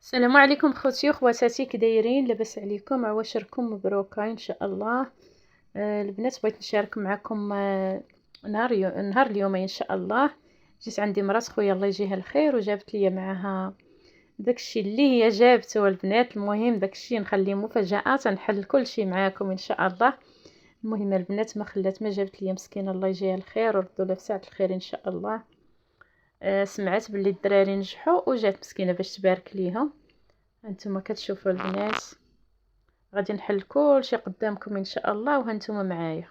السلام عليكم خوتي وخواتاتي، كي دايرين؟ لاباس عليكم؟ عواشركم مبروكه ان شاء الله. البنات بغيت نشارك معكم نهار اليوم ان شاء الله. جيت عندي مرات خويا الله يجيها الخير وجابت لي معاها داكشي اللي هي جابته البنات. المهم داكشي نخليه مفاجاه، تنحل كل شيء معاكم ان شاء الله. المهم البنات ما جابت لي مسكينه الله يجيها الخير وردوا لها في ساعه الخير ان شاء الله. سمعت باللي الدراري نجحوا وجات مسكينه باش تبارك ليهم. هانتوما كتشوفوا البنات، غادي نحل كلشي قدامكم ان شاء الله وهانتوما معايا.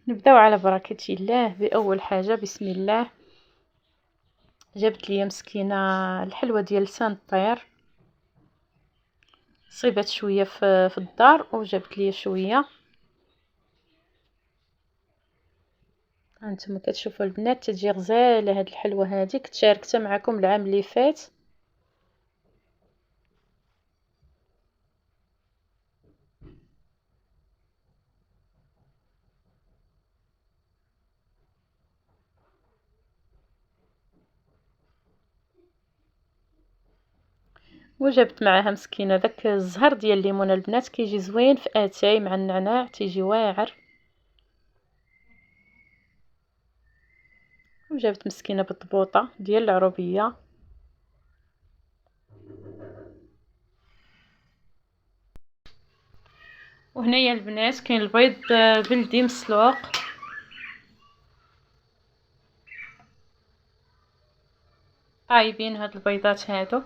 نبداو على بركه الله. باول حاجه بسم الله. جابت لي مسكينه الحلوه ديال لسان الطير، صيبت شويه في الدار وجابت لي شويه. هانتوما كتشوفوا البنات تجي غزاله هاد الحلوه هادي، كنت شاركتها معكم العام اللي فات. وجبت معاها مسكينه داك الزهر ديال الليمونه البنات، كيجي زوين في اتاي مع النعناع، تيجي واعر. وجبت مسكينه بالضبوطه ديال العروبيه. وهنايا البنات كاين البيض بلدي مسلوق. طايبين هاد البيضات هادو.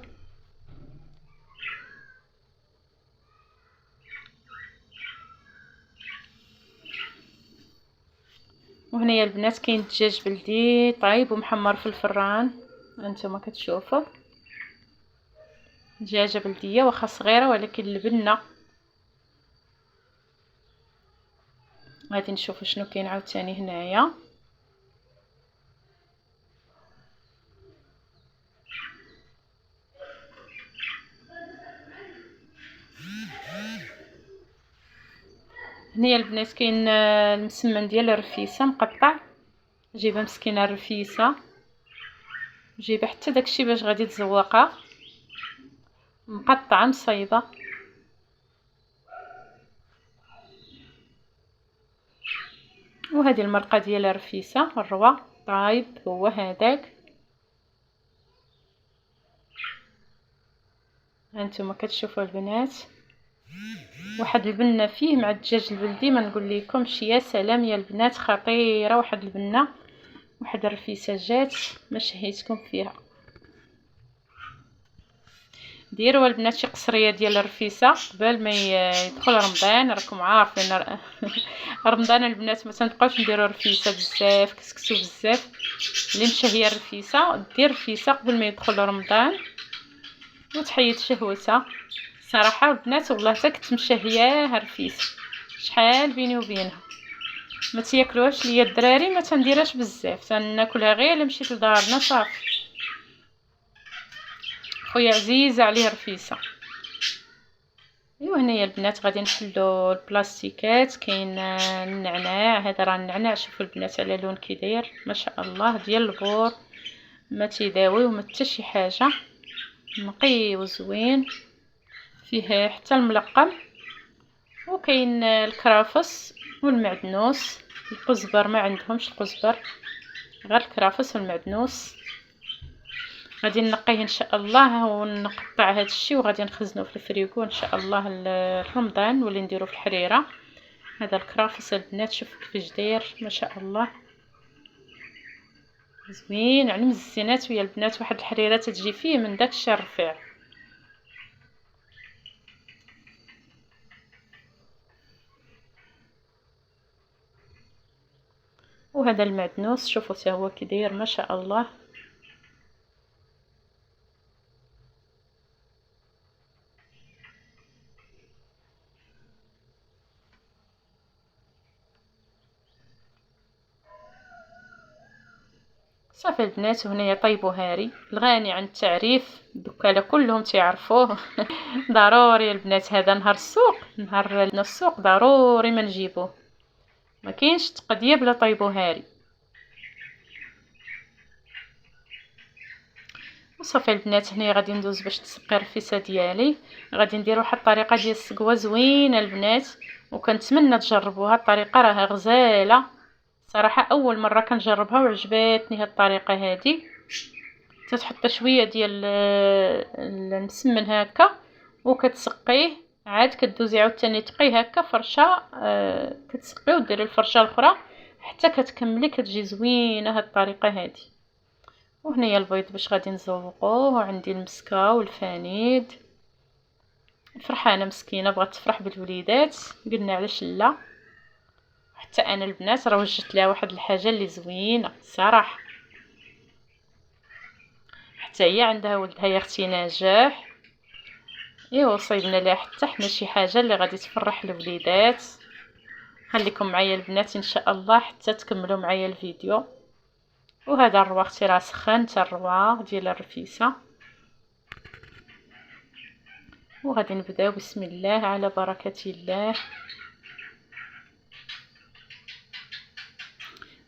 وهنايا البنات كاين الدجاج بلدي طايب ومحمر في الفران. هانتوما كتشوفوا دجاجه بلديه واخا صغيره ولكن البنه. غادي نشوفوا شنو كاين عاوتاني هنايا. هنايا البنات كاين المسمن ديال الرفيسه مقطع. جايبه مسكينه الرفيسه، جايبه حتى داكشي باش غادي تزوقها، مقطعه مصايبه. وهذه المرقه ديال الرفيسه الروا طايب هو هذاك. هانتوما كتشوفوا البنات واحد البنه فيه مع الدجاج البلدي، ما نقول لكمش يا سلام يا البنات، خطيره. واحد البنه واحد الرفيسه جات ما شهيتكم فيها. ديروا البنات شي قصريه ديال الرفيسه قبل ما يدخل رمضان. راكم عارفين رمضان البنات ما تنبقاوش نديروا رفيسه بزاف، كسكسو بزاف. اللي مشهيه الرفيسه دير رفيسه قبل ما يدخل رمضان وتحيد شهوتها. صراحه البنات والله حتى كنت مشهياها رفيسه شحال بيني وبينها. ما تياكلوهاش ليا الدراري، ما تنديرهاش بزاف، تناكلها غير الا مشيت لدارنا صافي. خويا عزيزه عليه رفيسه. ايوا هنايا البنات غادي نحلو البلاستيكات. كاين النعناع، هذا راه النعناع. شوفوا البنات على لون كي داير ما شاء الله، ديال البور، ما تيداوي وما حتى شي حاجه، نقي وزوين فيه حتى الملقم. وكاين الكرافس والمعدنوس. القزبر ما عندهمش القزبر، غير الكرافس والمعدنوس. غادي نقيه ان شاء الله ونقطع هذا الشيء وغادي نخزنه في الفريغو ان شاء الله لرمضان نولي نديرو في الحريره. هذا الكرافس البنات شوفوا كيفاش داير ما شاء الله، زوين على مزينات ويا البنات. واحد الحريره تجي فيه من داك الشيء الرفيع. وهذا المعدنوس شوفوا حتى هو كي داير ما شاء الله. صافي البنات، وهنايا طيبوا هاري الغني عن التعريف، الدكاله كلهم تعرفوه. ضروري البنات، هذا نهار السوق، نهار السوق ضروري ما نجيبوه، ما كاينش تقديه بلا طيبوا هاري. وصافي البنات، هنا غادي ندوز باش نسقي الرفيسه ديالي. غادي ندير واحد الطريقه ديال السقوه زوينه البنات، وكنتمنى تجربوها. الطريقه راها غزاله صراحه، اول مره كنجربها وعجبتني هاد الطريقه هادي. تتحط شويه ديال المسمن هكا وكتسقيه، عاد كدوزي عاوتاني تقيه هكا فرشه، كتسقيه وديري الفرشه الاخرى حتى كتكملي، كتجي زوينه هاد الطريقه هادي. وهنايا البيض باش غادي نزوقوه، وعندي المسكه والفانيد. فرحانه مسكينه بغات تفرح بالوليدات، قلنا علاش لا. حتى انا البنات راه وجدت لها واحد الحاجه اللي زوينه صراحه، حتى هي عندها ولدها يا اختي نجاح. ايوا صايبنا لها حتى حنا شي حاجه اللي غادي تفرح الوليدات. خليكم معايا البنات ان شاء الله حتى تكملوا معايا الفيديو. وهذا الروا اختي راه سخن حتى الروا ديال الرفيسه. وغادي نبداو بسم الله على بركه الله.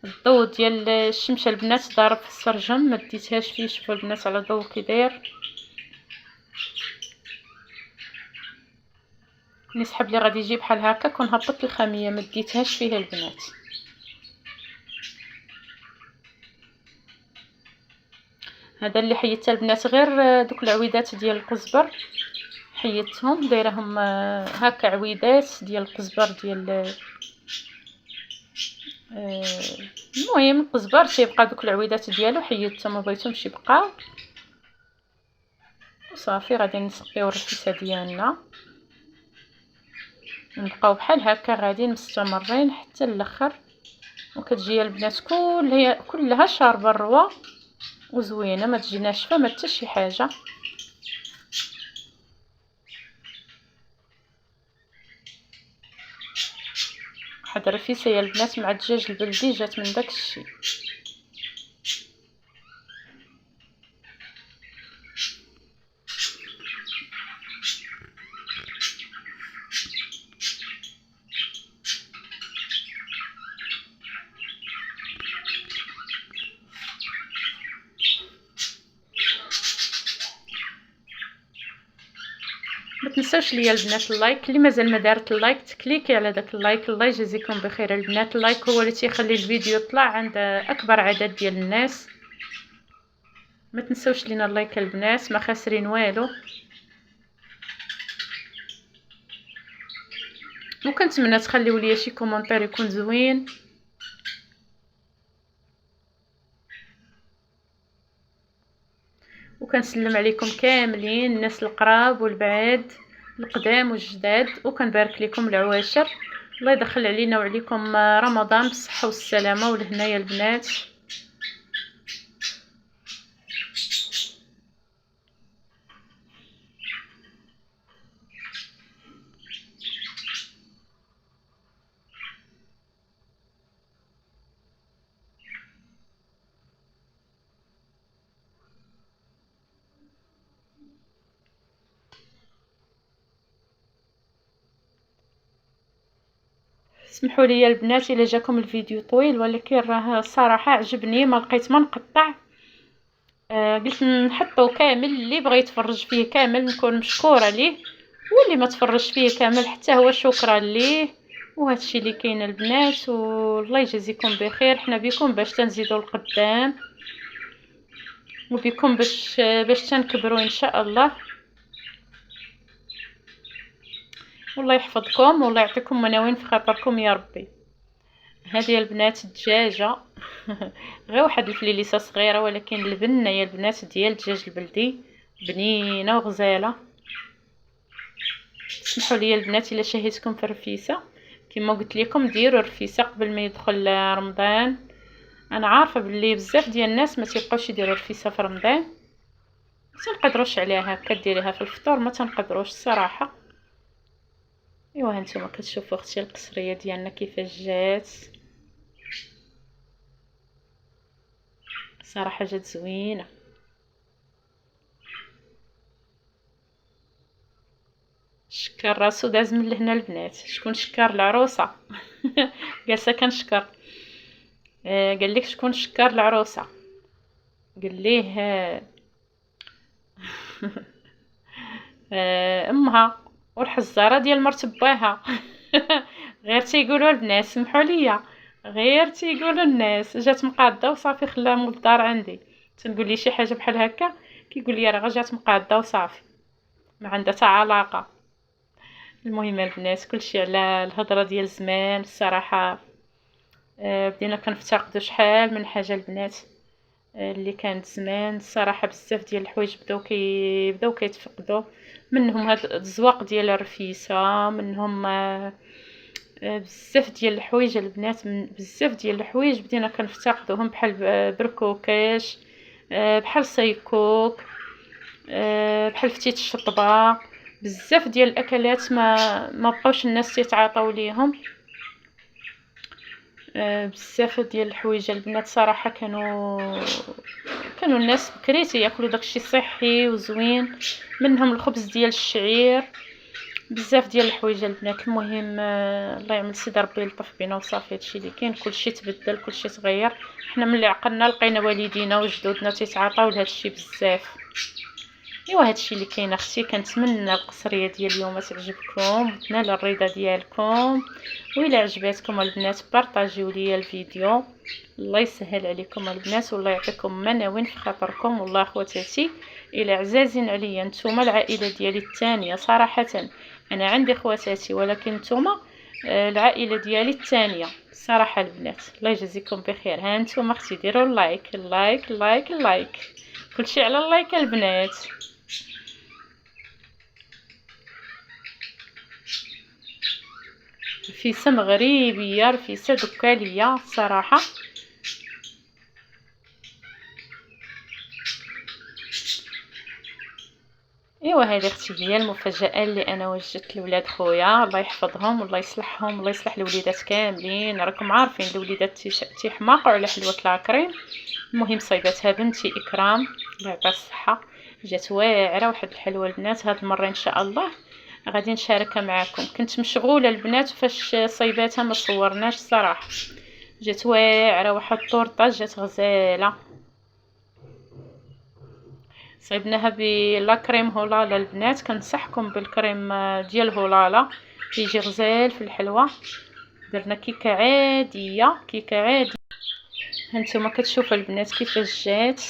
الضوء ديال الشمشه البنات ضارب في السرجم، ما ديتهاش فيه. شوفوا البنات على الضوء كي داير، نسحب لي غادي يجي بحال هكا. كون هبطت الخاميه ما ديتهاش فيه البنات. هذا اللي حيدت البنات غير دوك العويدات ديال القزبر، حيدتهم دايرهم هكا عويدات ديال القزبر ديال المهم القزبر تيبقى دوك العويدات ديالو حيدتهم، ما بغيتهمش يبقاو. وصافي غادي نسقيو الرفيسه ديالنا، نبقاو بحال هكا غادي مستمرين حتى الاخر. وكتجي البنات كلها شاربه الروا وزوينه، ما تجي ناشفه ما حتى شي حاجه. واحد الرفيسه يا البنات مع الدجاج البلدي جات من داك الشيء. ما تنساوش ليا البنات اللايك، اللي مازال ما دارت اللايك تكليكي على داك اللايك. الله يجازيكم بخير البنات، اللايك هو اللي تيخلي الفيديو يطلع عند اكبر عدد ديال الناس. ما تنساوش لينا اللايك البنات، ما خاسرين والو. وكنتمنى تخليو ليا شي كومونتير يكون زوين. وكنسلم عليكم كاملين، الناس القراب والبعاد، القدام والجداد. وكنبارك لكم العواشر. الله يدخل علينا وعليكم رمضان بالصحه والسلامه والهنايا البنات. اسمحوا لي البنات الا جاكم الفيديو طويل، ولكن راه صراحه عجبني، ما لقيت ما نقطع. قلت نحطو كامل، اللي بغى يتفرج فيه كامل نكون مشكوره ليه، واللي ما تفرج فيه كامل حتى هو شكرا ليه. وهادشي اللي كاين البنات، والله يجازيكم بخير. حنا بكم باش تنزيدوا القدام، وبكم باش تنكبروا ان شاء الله. والله يحفظكم والله يعطيكم مناوين في خاطركم يا ربي. هذه البنات الدجاجه غير واحد الفليليسه صغيره، ولكن البنه يا البنات ديال الدجاج البلدي بنينه وغزاله. اسمحوا لي البنات الا شهيتكم في الرفيسه. كما قلت لكم ديروا الرفيسه قبل ما يدخل رمضان. انا عارفه باللي بزاف ديال الناس ما تيبقاوش يديروا الرفيسه في رمضان، ما تنقدروش عليها هكا ديريها في الفطور، ما تنقدروش الصراحه. ايوا هانتوما كتشوفوا اختي القصريه ديالنا كيفاش جات. صراحه جات زوينه. شكر راسو داز من لهنا البنات. شكون شكر؟ العروسه. جالسه كنشكر. قال لك شكون شكر؟ العروسه. قال ليه امها والحزاره ديال مرت باها. غير تيقولوا البنات، سمحوا لي، غير تيقولوا الناس. جات مقاده وصافي، خلاها مول الدار عندي. تنقول لي شي حاجه بحال هكا كيقول لي راه جات مقاده وصافي، ما عندها حتى علاقه. المهم البنات، كلشي على الهضره ديال زمان الصراحه. بدينا كنفتقدوا شحال من حاجه البنات اللي كانت زمان الصراحه. بزاف ديال الحوايج بداو كيتفقدوا. منهم هاد الزواق ديال الرفيسه، منهم بزاف ديال الحوايج البنات. بزاف ديال الحوايج بدينا كنفتقدوهم، بحال بركوكاش، بحال سيكوك، بحال فتيت الشطبه. بزاف ديال الاكلات ما بقاوش الناس يتعاطاو ليهم. بزاف ديال الحوايج البنات صراحه كانوا الناس بكري تياكلوا داكشي صحي وزوين. منهم الخبز ديال الشعير، بزاف ديال الحوايج البنات. المهم الله يعمل سيدي ربي يلطف بينا وصافي. هادشي اللي كاين، كلشي تبدل، كلشي تغير. حنا ملي عقلنا لقينا والدينا وجدودنا تيتعاطاو لهادشي بزاف. ايوا هادشي اللي كاين اختي. كنتمنى القصريه ديال اليوم تعجبكم وتنال الرضا ديالكم. وإلا عجباتكم البنات بارطاجيو ليا الفيديو. الله يسهل عليكم البنات، والله يعطيكم مناوين في خاطركم. والله خواتاتي الى عزازين عليا نتوما العائله ديالي الثانيه صراحه. انا عندي خواتاتي ولكن نتوما العائله ديالي الثانيه صراحه البنات. الله يجزيكم بخير. ها نتوما اختي ديروا اللايك اللايك اللايك اللايك، كلشي على اللايك البنات. رفيسه مغربيه، رفيسه دكاليه صراحه. ايوا هذه اختي هي المفاجاه اللي انا وجدت لولاد خويا. الله يحفظهم والله يصلحهم، الله يصلح الوليدات كاملين. راكم عارفين الوليدات تيحماقوا على حلوه لاكريم. المهم صايبتها بنتي اكرام، الله يعطيها الصحه. جات واعره واحد الحلوه البنات. هاد المره ان شاء الله غادي نشاركها معكم. كنت مشغوله البنات فاش صايباتها ما صورناش الصراحه. جات واعره واحد الطورطه، جات غزاله. صايبناها بلاكريم هولالا البنات. كنصحكم بالكريم ديال هولالا، كيجي غزال في الحلوه. درنا كيكه عاديه، كيكه عاديه. هانتوما كتشوفوا البنات كيفاش جات،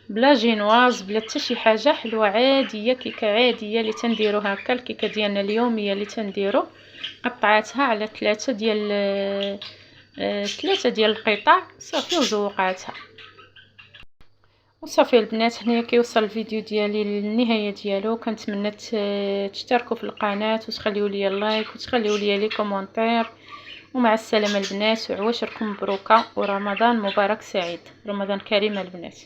بلا جينواز بلا حتى شي حاجه، حلوه عاديه، كيكه عاديه اللي تنديرو هكا. الكيكه ديالنا اليوميه اللي تنديرو قطعاتها على ثلاثه ديال القطع صافي وزوقاتها وصافي البنات. هنايا كيوصل الفيديو ديالي للنهايه ديالو. كنتمنى تشتركوا في القناه وتخليوا لي اللايك وتخليوا لي كومونتير. ومع السلامه البنات، وعواشركم مبروكه ورمضان مبارك سعيد. رمضان كريم البنات.